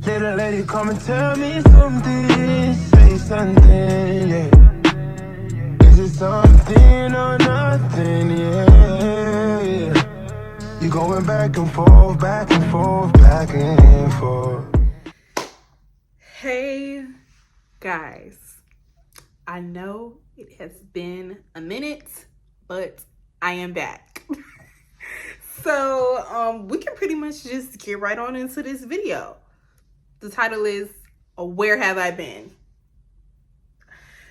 Little lady, come and tell me something. Say something, yeah. Is it something or nothing, yeah. You going back and forth, back and forth, back and forth. Hey guys, I know it has been a minute, but I am back. So we can pretty much just get right on into this video. The title is Where Have I Been?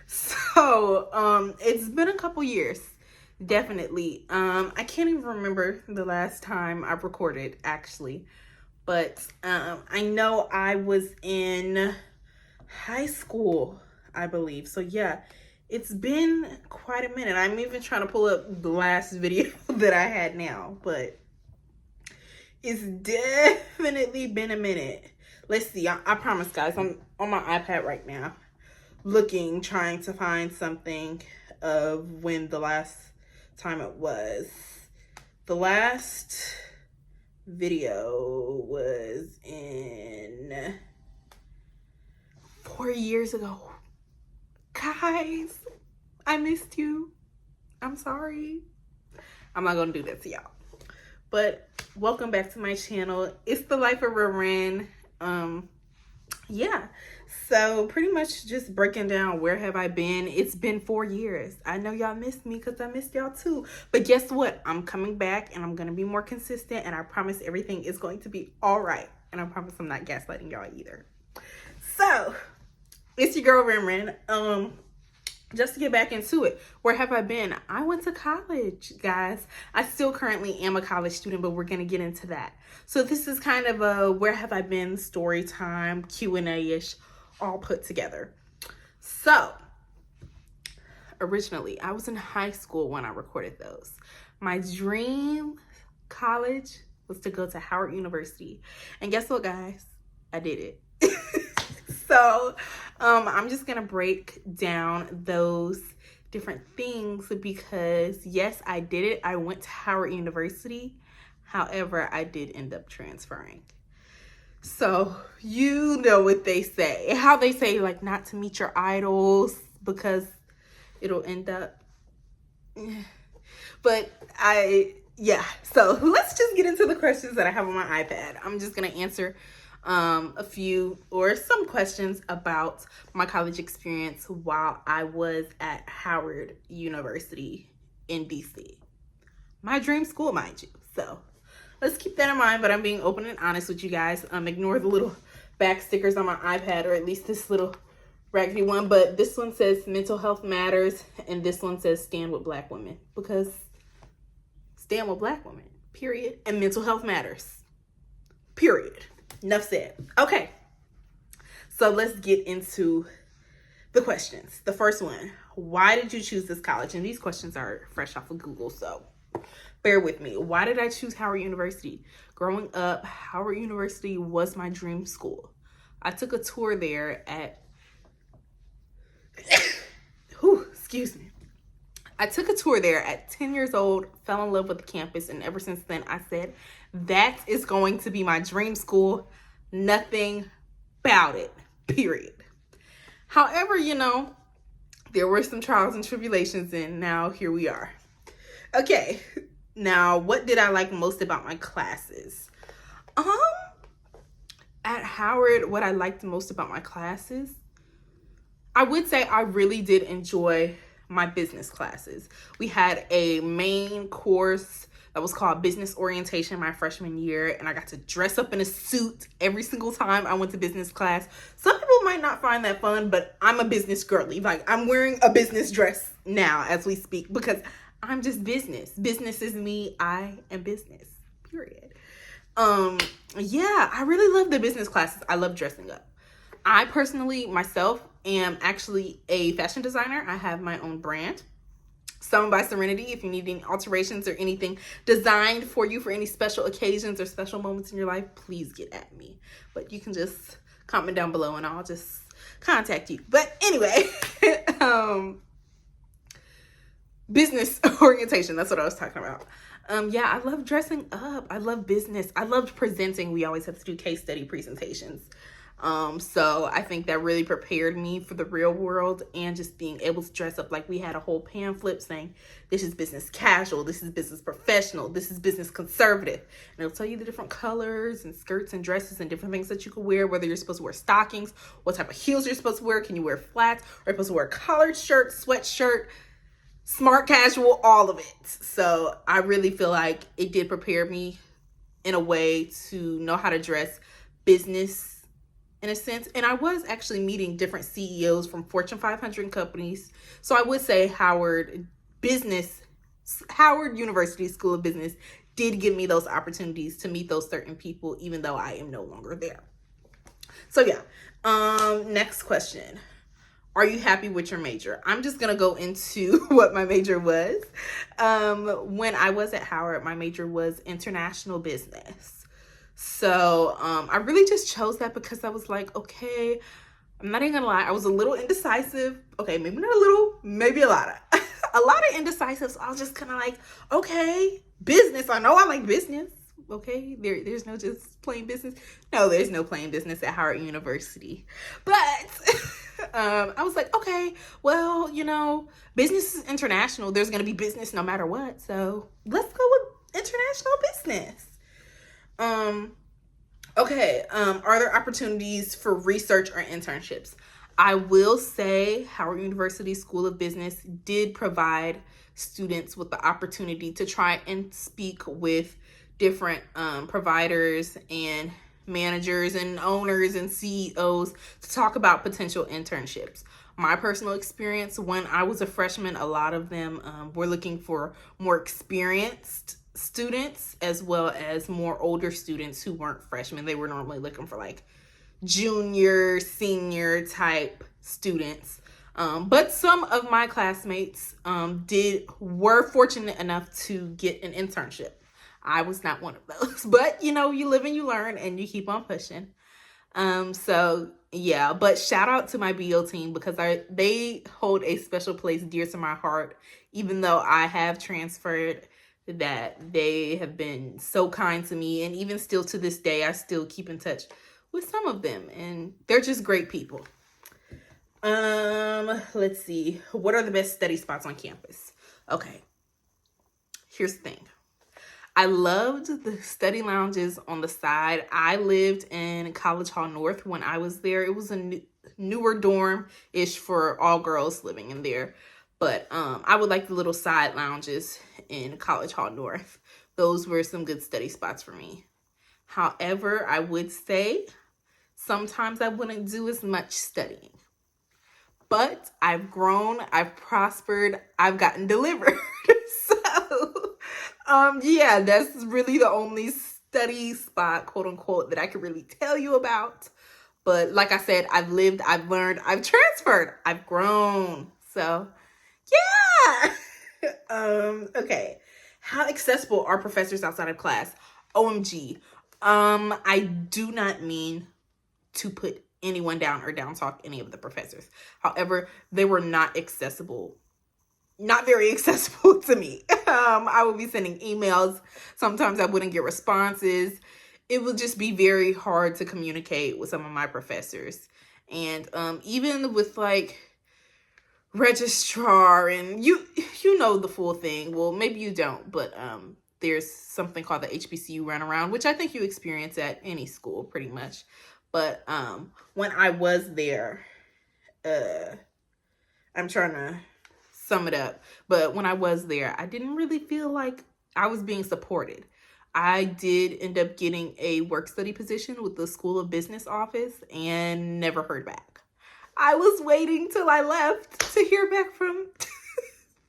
So it's been a couple years, definitely. I can't even remember the last time I recorded, actually. But I know I was in high school, I believe. So yeah, it's been quite a minute. I'm even trying to pull up the last video that I had now, but it's definitely been a minute. Let's see. I promise, guys, I'm on my iPad right now, trying to find something of when the last time it was. The last video was in 4 years ago. Guys, I missed you. I'm sorry. I'm not gonna do that to y'all. But welcome back to my channel. It's the Life of Ren. Yeah. So pretty much just breaking down where have I been. It's been 4 years. I know y'all missed me because I missed y'all too. But guess what? I'm coming back and I'm going to be more consistent, and I promise everything is going to be all right. And I promise I'm not gaslighting y'all either. So it's your girl Ren. Just to get back into it, where have I been? I went to college, guys. I still currently am a college student, but we're going to get into that. So this is kind of a where have I been story time, Q&A-ish, all put together. So originally, I was in high school when I recorded those. My dream college was to go to Howard University. And guess what, guys? I did it. So I'm just going to break down those different things because, yes, I did it. I went to Howard University. However, I did end up transferring. So you know what they say, how they say, like, not to meet your idols because it'll end up. But yeah. So let's just get into the questions that I have on my iPad. I'm just going to answer a few or some questions about my college experience while I was at Howard University in DC. My dream school, mind you. So let's keep that in mind, but I'm being open and honest with you guys. Ignore the little back stickers on my iPad, or at least this little raggedy one, but this one says mental health matters, and this one says stand with Black women, because stand with Black women, period, and mental health matters, period. Enough said. Okay, so let's get into the questions. The first one, why did you choose this college? And these questions are fresh off of Google, so bear with me. Why did I choose Howard University? Growing up, Howard University was my dream school. I took a tour there at, excuse me. I took a tour there at 10 years old, fell in love with the campus, and ever since then I said, that is going to be my dream school. Nothing about it, period. However, you know, there were some trials and tribulations, and now here we are. Okay, now what did I like most about my classes? At Howard, what I liked most about my classes, I would say I really did enjoy my business classes. We had a main course that was called business orientation my freshman year, and I got to dress up in a suit every single time I went to business class. Some people might not find that fun, but I'm a business girly. Like, I'm wearing a business dress now as we speak because I'm just business. Business is me. I am business, period. Yeah, I really love the business classes. I love dressing up. I personally, myself, am actually a fashion designer. I have my own brand, Summoned by Serenity. If you need any alterations or anything designed for you for any special occasions or special moments in your life, please get at me. But you can just comment down below and I'll just contact you. But anyway, business orientation, that's what I was talking about. Yeah, I love dressing up. I love business. I loved presenting. We always have to do case study presentations. So I think that really prepared me for the real world, and just being able to dress up. Like, we had a whole pamphlet saying, this is business casual, this is business professional, this is business conservative. And it'll tell you the different colors and skirts and dresses and different things that you can wear, whether you're supposed to wear stockings, what type of heels you're supposed to wear, can you wear flats, or you're supposed to wear a collared shirt, sweatshirt, smart casual, all of it. So I really feel like it did prepare me in a way to know how to dress business in a sense. And I was actually meeting different CEOs from Fortune 500 companies. So I would say Howard University School of Business did give me those opportunities to meet those certain people, even though I am no longer there. So yeah, next question. Are you happy with your major? I'm just going to go into what my major was. When I was at Howard, my major was international business. So I really just chose that because I was like, okay, I'm not even gonna lie, I was a little indecisive. Okay, maybe not a little, maybe a lot of indecisive. So I was just kind of like, okay, business. I know I like business. Okay, there's no just plain business. No, there's no plain business at Howard University. But I was like, okay, well, business is international. There's gonna be business no matter what. So let's go with international business. Okay. Are there opportunities for research or internships? I will say Howard University School of Business did provide students with the opportunity to try and speak with different providers and managers and owners and CEOs to talk about potential internships. My personal experience, when I was a freshman, a lot of them were looking for more experienced students as well as more older students who weren't freshmen. They were normally looking for like junior, senior type students. But some of my classmates were fortunate enough to get an internship. I was not one of those, but you live and you learn and you keep on pushing. So yeah, but shout out to my BO team because they hold a special place dear to my heart, even though I have transferred. That they have been so kind to me, and even still to this day, I still keep in touch with some of them, and they're just great people. Let's see. What are the best study spots on campus? Okay. Here's the thing. I loved the study lounges on the side. I lived in College Hall North when I was there. It was a newer dorm-ish for all girls living in there. But I would like the little side lounges in College Hall North. Those were some good study spots for me. However, I would say sometimes I wouldn't do as much studying. But I've grown, I've prospered, I've gotten delivered. So, yeah, that's really the only study spot, quote unquote, that I can really tell you about. But like I said, I've lived, I've learned, I've transferred, I've grown. So yeah. Okay. How accessible are professors outside of class? OMG. I do not mean to put anyone down or down talk any of the professors. However, they were not very accessible to me. I would be sending emails. Sometimes I wouldn't get responses. It would just be very hard to communicate with some of my professors. And even with like registrar and you know the full thing. Well, maybe you don't, but there's something called the HBCU runaround, which I think you experience at any school pretty much. But when I was there, I'm trying to sum it up, but when I was there, I didn't really feel like I was being supported. I did end up getting a work study position with the School of Business office and never heard back. I was waiting till I left to hear back from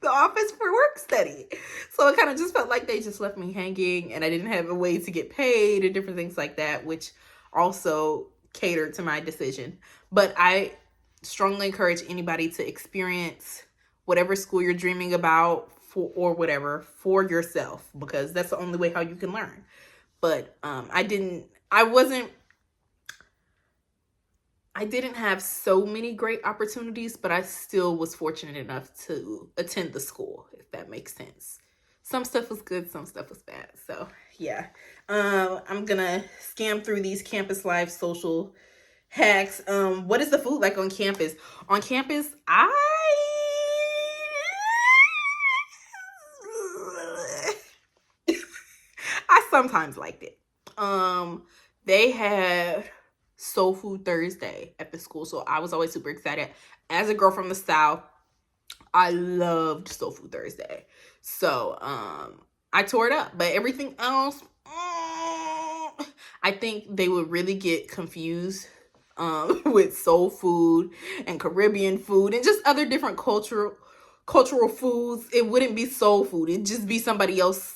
the office for work study. So it kind of just felt like they just left me hanging and I didn't have a way to get paid and different things like that, which also catered to my decision. But I strongly encourage anybody to experience whatever school you're dreaming about for yourself, because that's the only way how you can learn. But I didn't have so many great opportunities, but I still was fortunate enough to attend the school, if that makes sense. Some stuff was good, some stuff was bad. So yeah, I'm gonna scan through these campus life social hacks. What is the food like on campus? On campus, I sometimes liked it. They had Soul Food Thursday at the school, so I was always super excited. As a girl from the South, I loved Soul Food Thursday. So, I tore it up. But everything else, I think they would really get confused with soul food and Caribbean food and just other different cultural foods. It wouldn't be soul food. It'd just be somebody else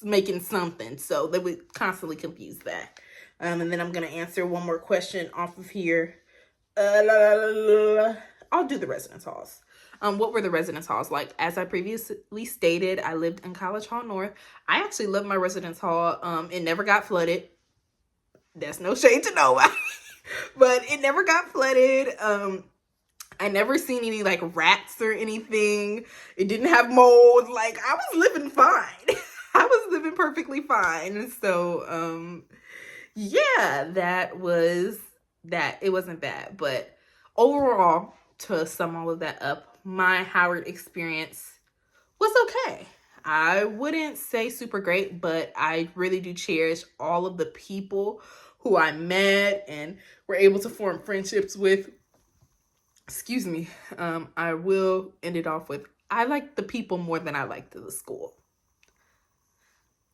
making something. So they would constantly confuse that. And then I'm going to answer one more question off of here. I'll do the residence halls. What were the residence halls like? As I previously stated, I lived in College Hall North. I actually loved my residence hall. It never got flooded. That's no shade to nobody. But it never got flooded. I never seen any like rats or anything. It didn't have mold. Like, I was living fine. I was living perfectly fine. So, yeah, that was that. It wasn't bad. But overall, to sum all of that up, my Howard experience was okay. I wouldn't say super great, but I really do cherish all of the people who I met and were able to form friendships with. Excuse me. I will end it off with, I like the people more than I liked the school.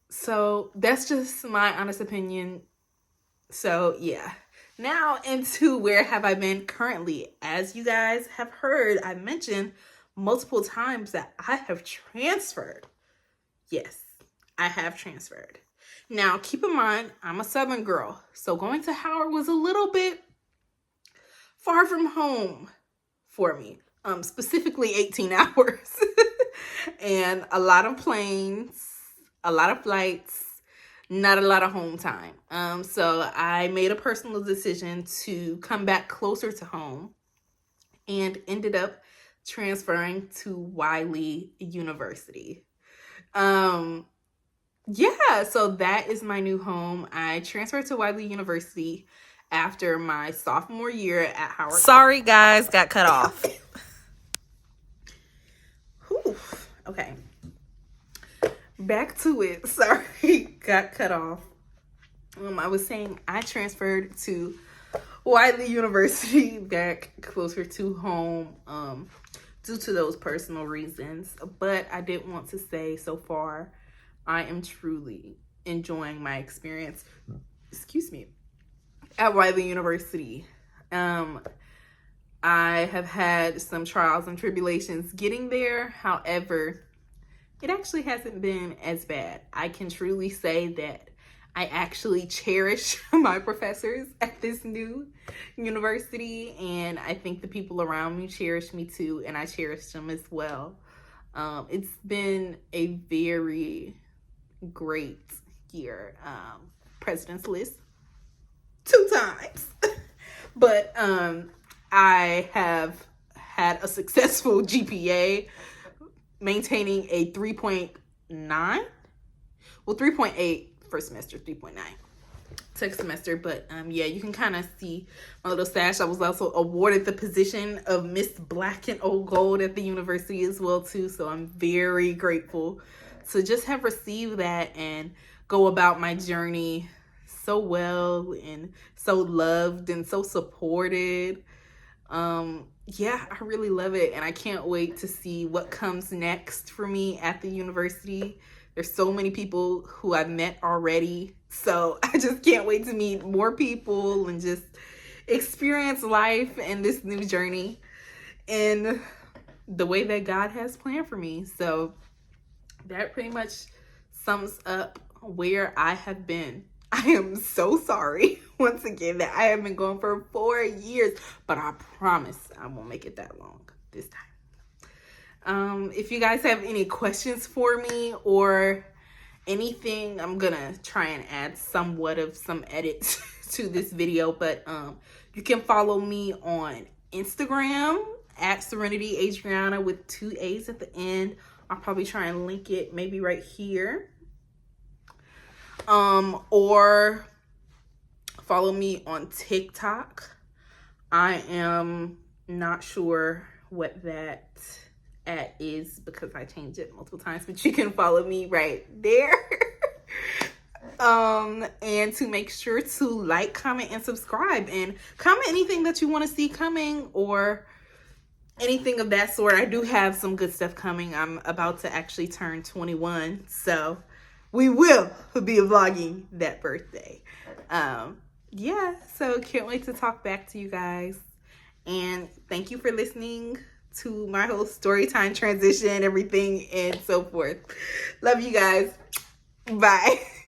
So that's just my honest opinion. So yeah. Now into where have I been currently. As you guys have heard, I mentioned multiple times that I have transferred. Yes, I have transferred. Now, keep in mind, I'm a Southern girl, so going to Howard was a little bit far from home for me, specifically 18 hours and a lot of planes, a lot of flights, not a lot of home time. So I made a personal decision to come back closer to home and ended up transferring to Wiley University. Yeah, so that is my new home. I transferred to Wiley University after my sophomore year at Howard. Sorry, guys, got cut off. Whew. Okay. Back to it. Sorry, got cut off. I was saying I transferred to Wiley University back closer to home due to those personal reasons. But I did want to say so far, I am truly enjoying my experience, at Wiley University. I have had some trials and tribulations getting there. However, it actually hasn't been as bad. I can truly say that I actually cherish my professors at this new university, and I think the people around me cherish me too, and I cherish them as well. It's been a very great year. President's list 2 times. But I have had a successful GPA, maintaining a 3.9. Well, 3.8 first semester, 3.9 second semester. But yeah, you can kind of see my little stash. I was also awarded the position of Miss Black and Old Gold at the university as well too. So I'm very grateful to just have received that and go about my journey so well and so loved and so supported. Yeah, I really love it, and I can't wait to see what comes next for me at the university. There's so many people who I've met already, so I just can't wait to meet more people and just experience life and this new journey in the way that God has planned for me. So that pretty much sums up where I have been. I am so sorry once again that I have been going for 4 years, but I promise I won't make it that long this time. If you guys have any questions for me or anything, I'm gonna try and add somewhat of some edits to this video, but you can follow me on Instagram at Serenity Adriana with 2 A's at the end. I'll probably try and link it maybe right here. Or follow me on TikTok. I am not sure what that at is because I changed it multiple times, but you can follow me right there. And to make sure to like, comment, and subscribe, and comment anything that you want to see coming or anything of that sort. I do have some good stuff coming. I'm about to actually turn 21, so we will be vlogging that birthday. Yeah, so can't wait to talk back to you guys. And thank you for listening to my whole story time transition, everything, and so forth. Love you guys. Bye.